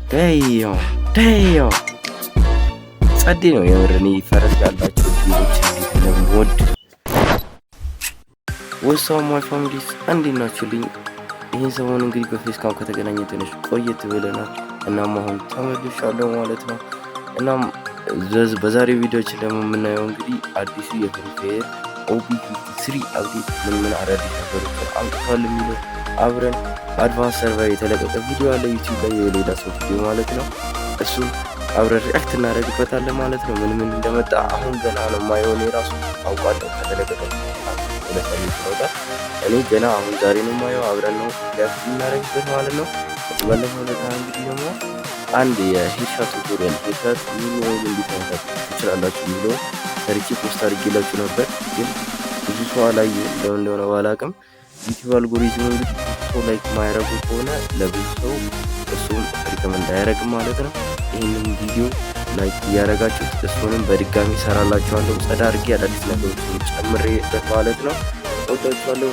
ደዮ ደዮ ጸዴ ነው የምር። እኔ ፈረስ ያላቸው ቪዲዮዎች ስለምወድ ወሳው ማይ ፋሚሊስ እንዴት ናችሁልኝ? ይህን ሰሞን እንግዲህ በፌስ ካም ከተገናኘ ትንሽ ቆየት ብለናል። እናም አሁን ተመልሻለሁ ማለት ነው። እናም በዛሬው ቪዲዮችን ደግሞ የምናየው እንግዲህ አዲሱ የፍሪ ፋየር OB53 አፕዴት ምን አዳዲስ ነገሮች አምጥቷል የሚለው አብረን አድቫንስ ሰርቨር የተለቀቀ ቪዲዮ አለ ዩቲዩብ ላይ የሌላ ሰው ቪዲዮ ማለት ነው። እሱ አብረን ሪአክት እናደርግበታለን ማለት ነው። ምን እንደመጣ አሁን ገና ነው የማየው። የራሱ አውቃለሁ ከተለቀቀ እኔ ገና አሁን ዛሬ ነው የማየው። አብረን ነው ሪአክት እናደርግበት ማለት ነው። ባለፈው ዕለት እንግዲህ ደግሞ አንድ የሄድሻት ቱቶሪያል ሄድሻት ምን እንዲታወቅ ትችላላችሁ የሚለው ሰርቼ ፖስት አድርጌላችሁ ነበር፣ ግን ብዙ ሰው አላየው እንደሆነ ባላቅም ዩቲዩብ አልጎሪዝሙ እንግዲህ ሰው ላይክ ማያረጉ ከሆነ ለብዙ ሰው እሱም ሪከመንድ አያረግም ማለት ነው። ይህንን ቪዲዮ ላይክ እያረጋችሁ እሱንም በድጋሚ ሰራላችኋለሁ። ጸዳ አድርጌ አዳዲስ ነገሮችን ጨምሬበት ማለት ነው። ወዳችኋለሁ።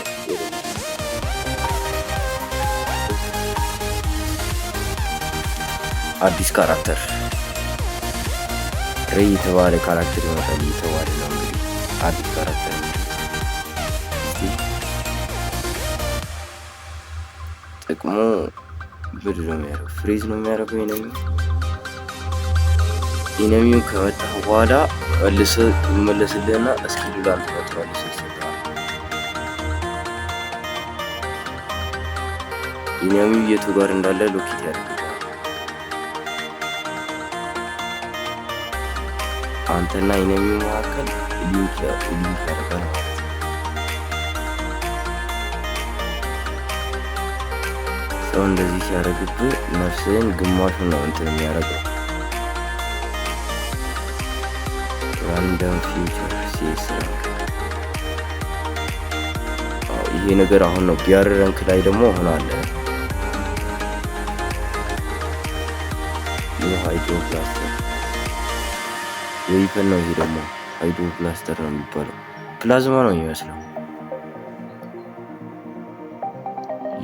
አዲስ ካራክተር ሬይ የተባለ ካራክተር ይመጣል የተባለ ነው። እንግዲህ አዲስ ካራክተር ጥቅሙ ብድ ነው የሚያደርገው፣ ፍሪዝ ነው የሚያደርገው። ኢነሚው ከመጣ በኋላ መልሰ ይመለስልህና እስኪሉ ላንተ መልሰ ይሰጣል። ኢነሚው የቱ ጋር እንዳለ ሎኬት ያደርጋል። አንተና ኢነሚው መካከል ሊንክ ያደርጋል። ሰው እንደዚህ ሲያደርግብህ ነፍስህን ግማሹን ነው እንትን የሚያደርገው። ራንደም ፊውቸር ሲስ ይሄ ነገር አሁን ነው። ቢያር ረንክ ላይ ደግሞ አሁን አለ ሃይድሮ ብላስተር ዌይፐን ነው። ይሄ ደግሞ ሃይድሮ ብላስተር ነው የሚባለው። ፕላዝማ ነው የሚመስለው።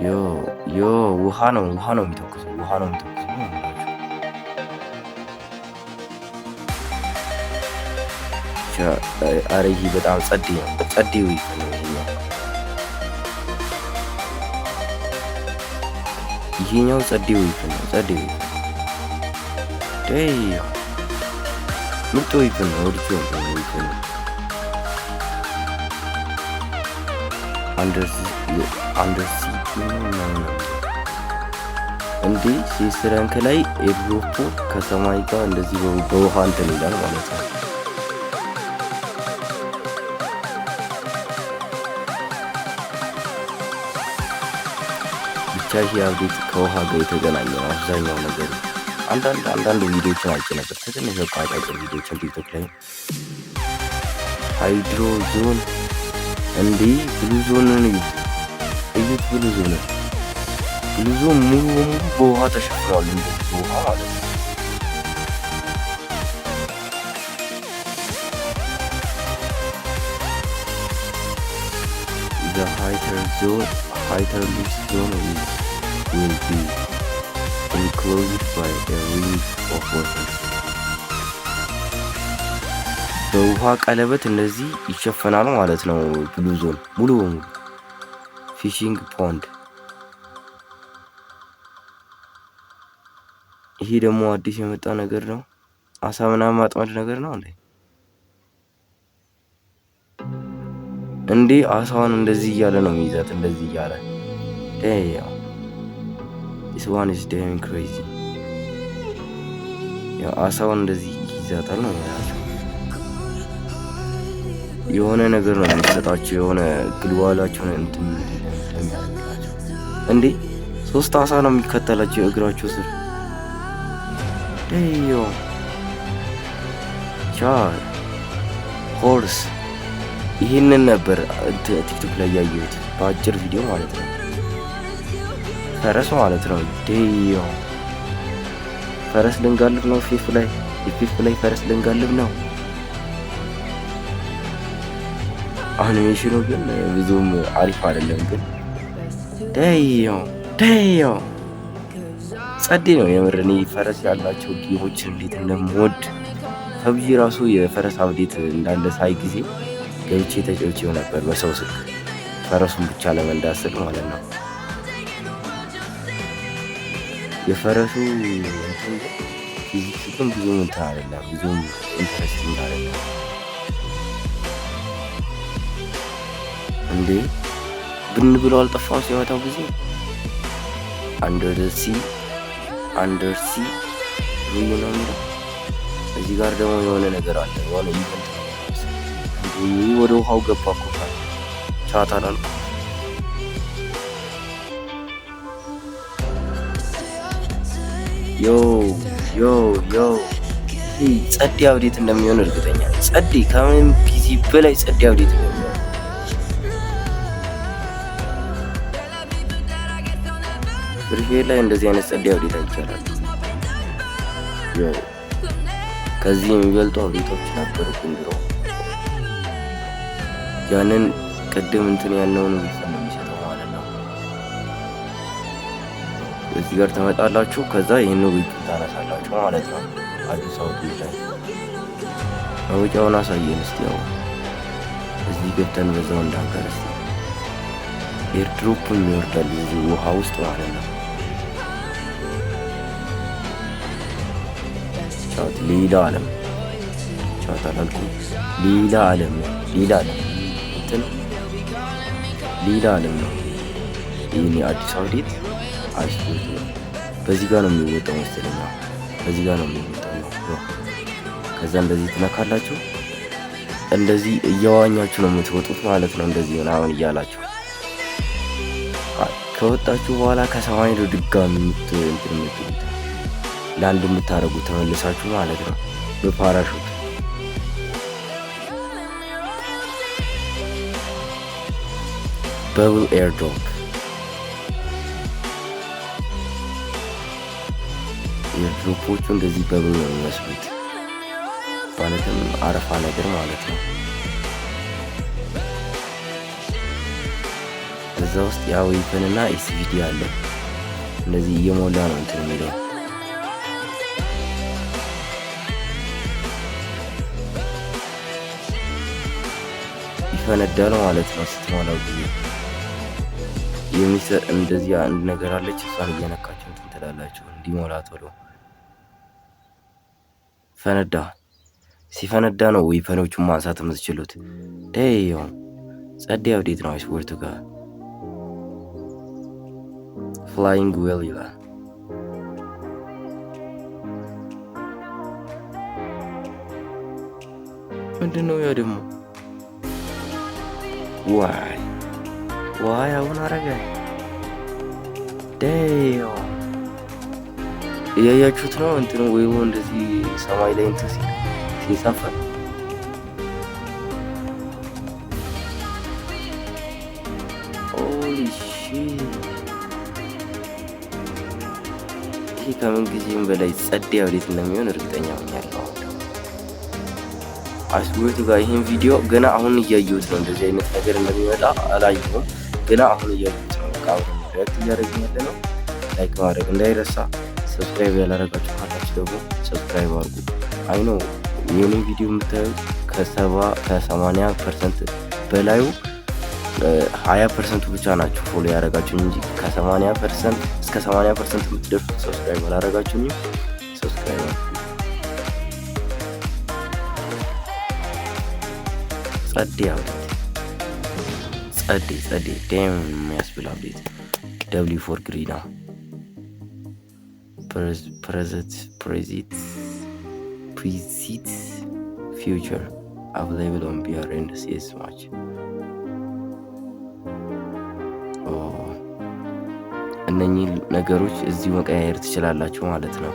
ዮ ውሃ ነው የሚተኩሰው። አረ ይሄ በጣም ጸዴ ዌይፐን ነው ይሄኛው ጸዴ ዌይፐን ነው። ደዮ ምርጥ ዌይፐን ነው። ወድጄ ነው ዌይፐን ነው። አንደርሲ እንዴ ሲስ ራንክ ላይ ኤርድሮፑ ከሰማይ ጋር እንደዚህ በውሃ እንትን ይላል ማለት ነው። ብቻ ይሄ አፕዴት ከውሃ ጋር የተገናኘ ነው አብዛኛው ነገር። አንዳንድ ቪዲዮዎችን አይቼ ነበር፣ ትንሽ አጫጭር ቪዲዮዎችን ቲክቶክ ላይ ሃይድሮ ዞን እንዴ ብሉ ዞንን እዩት። ብሉ ዞን ሙሉ በሙሉ በውሃ ተሸፍኗል። እንደዚህ በውሃ ማለት ነው። the highter lift zone will be enclosed by a ring of water በውሃ ቀለበት እንደዚህ ይሸፈናል ማለት ነው። ብሉ ዞን ሙሉ በሙሉ ፊሺንግ ፖንድ። ይሄ ደግሞ አዲስ የመጣ ነገር ነው። አሳ ምናምን ማጥመድ ነገር ነው እንዴ አሳዋን እንደዚህ እያለ ነው የሚይዛት። እንደዚህ እያለ ያው this one is damn crazy። ያው አሳዋን እንደዚህ ይዛታል ነው ያለው። የሆነ ነገር ነው የሚሰጣቸው፣ የሆነ ግልዋላቸውን እንትን እንደሚያደርጋቸው። እንዴ 3 አሳ ነው የሚከተላቸው እግራቸው ስር። ደዮ ሆርስ ይህንን ነበር ቲክቶክ ላይ ያየሁት በአጭር ቪዲዮ ማለት ነው። ፈረስ ማለት ነው። ደዮ ፈረስ ልንጋልብ ነው። ፊፍ ላይ ፈረስ ልንጋልብ ነው። አኒሜሽኑ ግን ብዙም አሪፍ አይደለም። ግን ደዮ ጸዴ ነው የምር። እኔ ፈረስ ያላቸው ጌሞችን እንዴት እንደምወድ ፐብጂ ራሱ የፈረስ አብዴት እንዳለ ሳይ ጊዜ ገብቼ ተጫውቼው ነበር በሰው ስልክ ፈረሱን ብቻ ለመንዳት ስል ማለት ነው። የፈረሱ ፊዚክስ ግን ብዙ እንትን አይደለም፣ ብዙም ኢንተረስቲንግ አይደለም። እንዴ ብን ብሎ አልጠፋም ሲመታው ጊዜ አንደር ሲ ሩይ ነው የሚለው። እዚህ ጋር ደግሞ የሆነ ነገር አለ፣ የሆነ ኢቨንት ወደ ውሃው ገባ እኮ ቻታ ላልኩ ዮ ጸዴ አብዴት እንደሚሆን እርግጠኛ ነኝ። ጸዴ ከምንም ፒሲ በላይ ጸዴ አብዴት እንደሚሆን ፍሪፌር ላይ እንደዚህ አይነት ጸዴ አብዴት አይቻላል። ከዚህ የሚበልጡ አብዴቶች ነበሩ ግን ድሮ ያንን ቅድም እንትን ያለውን ዊፈን ነው የሚሰጠው ማለት ነው። እዚህ ጋር ተመጣላችሁ፣ ከዛ ይህን ዊፈን ታነሳላችሁ ማለት ነው። አዲስ አበባ ላይ መውጫውን አሳየን እስቲ። ያው እዚህ ገብተን በዛው እንዳንቀር እስቲ። ኤርድሮፕም ይወርዳል እዚህ ውሃ ውስጥ ማለት ነው። ቻት ሌላ ዓለም ቻት አላልኩም። ሌላ ዓለም ሌላ ዓለም ነው። ይህኔ አዲስ አብዴት አዲስ ነው። በዚህ ጋር ነው የሚወጣው መሰለኝ። በዚህ ጋር ነው የሚወጣው ነው። ከዛ እንደዚህ ትነካላችሁ። እንደዚህ እያዋኛችሁ ነው የምትወጡት ማለት ነው። እንደዚህ ምናምን እያላችሁ ከወጣችሁ በኋላ ከሰማይ ነው ድጋሚ የምትሉት ለአንድ የምታደርጉት ተመልሳችሁ ማለት ነው በፓራሹት። በብል ኤርድሮፕ ኤርድሮፖቹ እንደዚህ በብል ነው የሚመስሉት፣ ማለትም አረፋ ነገር ማለት ነው። እዛ ውስጥ ያው ዊፐንና ኤስቪዲ አለ። እንደዚህ እየሞላ ነው እንትን የሚለው። ይፈነዳል ማለት ነው ስትሞላው ጊዜ የሚሰጥ እንደዚህ አንድ ነገር አለች። እሷን እየነካችሁ እንትን ትላላችሁ እንዲሞላ ቶሎ። ፈነዳ። ሲፈነዳ ነው ዊፐኖቹን ማንሳት የምትችሉት። ደው ጸዴ አብዴት ነው ስፖርቱ ጋር ፍላይንግ ዌል ይላል። ምንድን ነው ያ ደግሞ? ዋይ አሁን አረገ። ደው እያያችሁት ነው እንትኑ ወይም እንደዚህ ሰማይ ላይ እንትን ሲንሳፈፍ ሆሊ ሺት። ይህ ከምን ጊዜም በላይ ጸዴ አብዴት እንደሚሆን እርግጠኛ ሆኛለሁ። አስቡት ጋር ይህን ቪዲዮ ገና አሁን እያየሁት ነው። እንደዚህ አይነት ነገር እንደሚመጣ አላየሁም፣ ገና አሁን እያየሁት ነው። ቃብረን ሪያክት እያደረግን ያለ ነው። ላይክ ማድረግ እንዳይረሳ። ሰብስክራይብ ያላረጋችሁ ካላችሁ ደግሞ ሰብስክራይብ አድርጉ። አይ ነው ይህንን ቪዲዮ የምታዩት ከ80% በላዩ 20% ብቻ ናችሁ ፎሎ ያደረጋችሁኝ እንጂ ከ80% እስከ 80% የምትደርሱት ሰብስክራይብ አላረጋችሁኝም። ሰብስክራይብ አድርጉ። ጸዴ አብዴት ጸዴ ደም የሚያስብል አብዴት። ደብሊው ፎር ግሪና ፕሪዚት ፊውቸር አቬይላብል ኦን ቢአር ኤንድ ሲኤስ ማች። እነኚህ ነገሮች እዚሁ መቀያየር ትችላላችሁ ማለት ነው።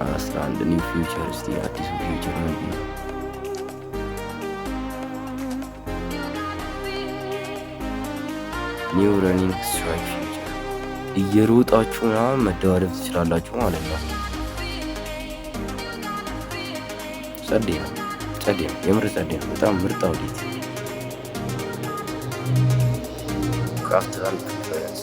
11 ኒው ፊውቸር። እስቲ አዲሱ ፊውቸር ምንድን ነው? ኒው ረኒንግ ስትራይክ ፊውቸር። እየሮጣችሁ ምናምን መደባደብ ትችላላችሁ ማለት ነው። ጸዴ ነው የምር ጸዴ ነው። በጣም ምርጥ አብዴት። ክራፍት አንድ ፕሪፈረንስ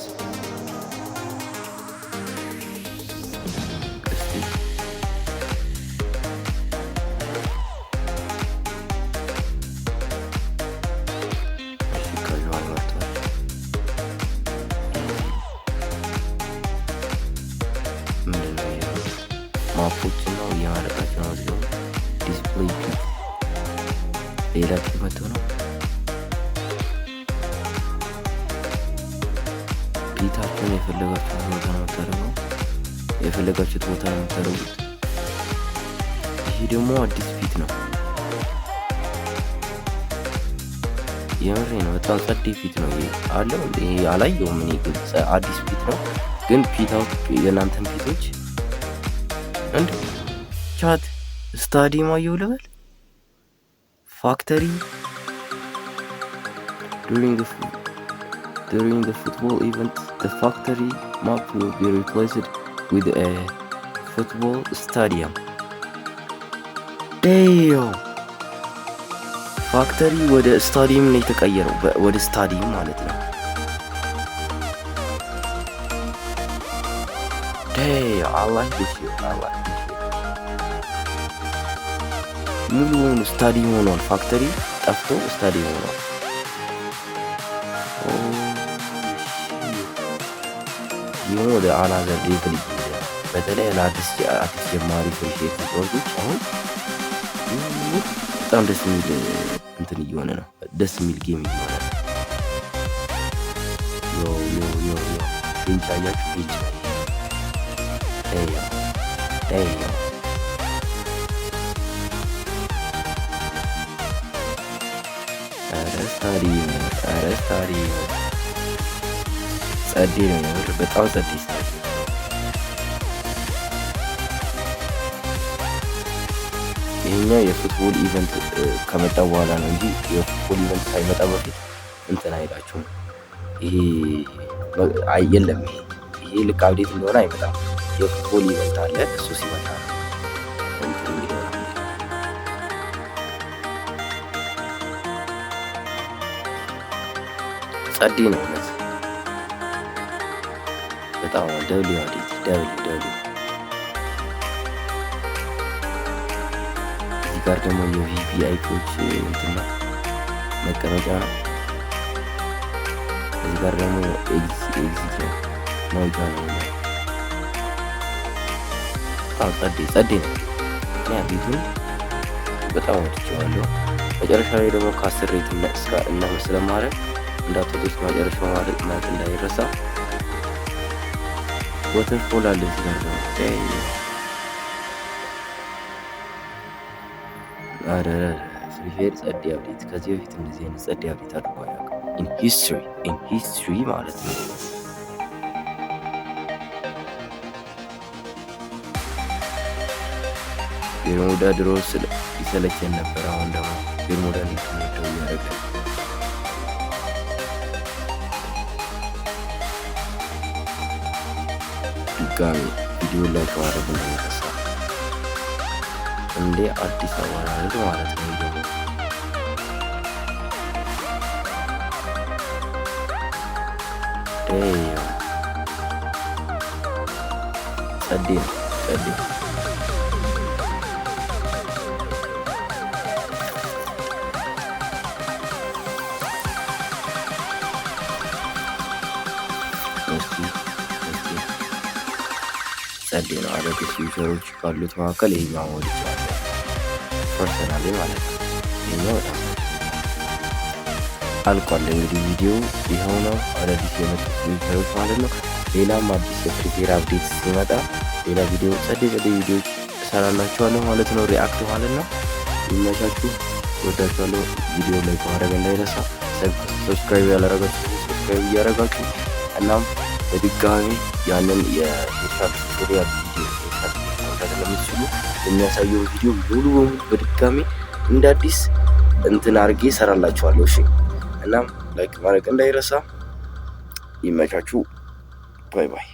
ማፖችን ነው እየመረጣችሁ ነው። እዚሁ ዲስፕሌይ ፒክ ሌላ ፒክ መጥቶ ነው ፒታችሁን የፈለጋችሁት ቦታ ነው የምታደርገው። የፈለጋችሁት ቦታ ነው የምታደርጉት። ይሄ ደግሞ አዲስ ፊት ነው። የምሬ ነው። በጣም ጸዴ ፊት ነው አለው። ይሄ አላየውም እኔ ግን አዲስ ፊት ነው። ግን ፊታው የእናንተን ፊቶች እንደ ቻት ስታዲየም አየው ልበል ፋክተሪ during the football event the factory map will be replaced with a football stadium. Damn! ፋክተሪ ወደ ስታዲየም ነው የተቀየረው። ወደ ስታዲየም ማለት ነው። አላህ ሙሉውን ስታዲየም ሆኗል። ፋክተሪ ጠፍቶ ስታዲየም ሆኗል። ይህ ወደ አናዘር ሌቭል በተለይ ለአዲስ ጀማሪ ፍሪሼት ተጫዋቾች አሁን በጣም ደስ የሚል እንትን እየሆነ ነው። ደስ የሚል ጌም እየሆነ ነው። ፊንች አያችሁ? ፊንች ስታዲ ጸዴ ነው የምር በጣም ጸዴ ስታዲ። ይሄኛው የፉትቦል ኢቨንት ከመጣ በኋላ ነው እንጂ የፉትቦል ኢቨንት ሳይመጣ በፊት እንትን አይላችሁም። ይሄ የለም። ይሄ ልክ አብዴት እንደሆነ አይመጣም። የፉትቦል ኢቨንት አለ። እሱ ሲመጣ እንትን ይሆናል። ጸዴ ነው እውነት በጣም ደብሊው አዴት ደብሊው እዚህ ጋር ደግሞ የቪቪአይፒዎች እንትና መቀመጫ ነው። እዚህ ጋር ደግሞ ኤግዚት ነው መውጫ ነው። በጣም ጸዴ ነው። እኔ ቤቱን በጣም ወድጄዋለሁ። መጨረሻ ላይ ደግሞ ከ10 ሬት እና ስለማድረግ እንዳትወጡት መጨረሻው ማለት እንዳይረሳ። ወተርፎል አለ እዚህ ጋር ደግሞ ፍሪፌር ጸዴ አብዴት ከዚህ በፊት እንደዚህ አይነት ጸዴ አብዴት አድርጎ አያውቅም። ኢን ሂስትሪ ማለት ነው። ቤርሙዳ ድሮ ይሰለቸን ነበር። አሁን ደግሞ ቤርሙዳ እንድንወደው እያደረገ ድጋሚ ቪዲዮ ላይ ከማድረግ እንደሚረሳ እንዴ አዲስ አበባ ማለት ነው። ጸዴ ነው ጸዴ ጸዴ ነው። አዳዲስ ፊውቸሮች ካሉት መካከል ይሄኛው ወድጄዋለሁ ፐርሰናሊ ማለት ነው። ይሄኛው በጣም አልቋል። እንግዲህ ቪዲዮ ይኸው ነው። አዳዲስ የመጡት ፊውቸሮች ማለት ነው። ሌላም አዲስ የፍሪፌር አፕዴት ሲመጣ ሌላ ቪዲዮ ጸዴ ቪዲዮዎች እሰራላችኋለሁ ማለት ነው። ሪአክት ማለት ነው። ይመቻችሁ። ወዳችኋለሁ። ቪዲዮ ላይ ማድረግ እንዳይረሳ። ሰብስክራይብ ያላረጋችሁ ሰብስክራይብ እያረጋችሁ እናም በድጋሚ ያንን የሄድሻት ቱቶሪያል ቪዲዮ ለምትችሉ የሚያሳየው ቪዲዮ ሙሉ በሙሉ በድጋሚ እንደ አዲስ እንትን አድርጌ እሰራላችኋለሁ። እሺ፣ እናም ላይክ ማድረግ እንዳይረሳ። ይመቻችሁ። ባይ ባይ።